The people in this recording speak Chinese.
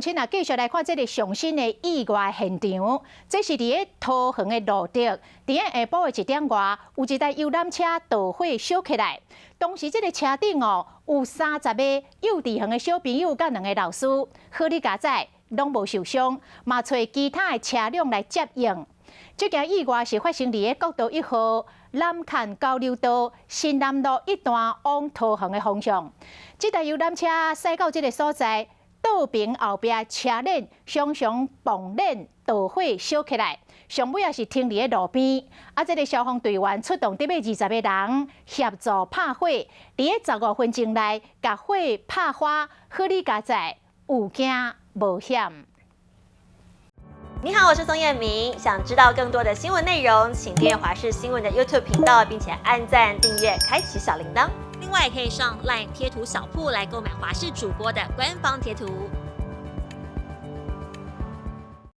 乡亲啊，继续来看这个上新的意外现场。这是伫个桃园的路竹，伫个下晡的1点外，有一台游览车导火烧起来。当时这个车顶哦，有30个幼稚园的小朋友甲2个老师，好哩加载拢无受伤，嘛找其他的车辆来接应。这件意外是发生伫个国道1号南坎交流道新南路一段往桃园的方向。这台游览车驶到这个所在。道边后壁车链常常碰链导火烧起来，上尾也是停伫个路边。这个消防队员出动得要20个人协助拍火，伫个15分钟内把火拍花，好哩加载有惊无险。你好，我是宋彦明。想知道更多的新闻内容，请订阅华视新闻的 YouTube 频道，并且按赞、订阅、开启小铃铛。另外，可以上 LINE 贴图小铺来购买华视主播的官方贴图。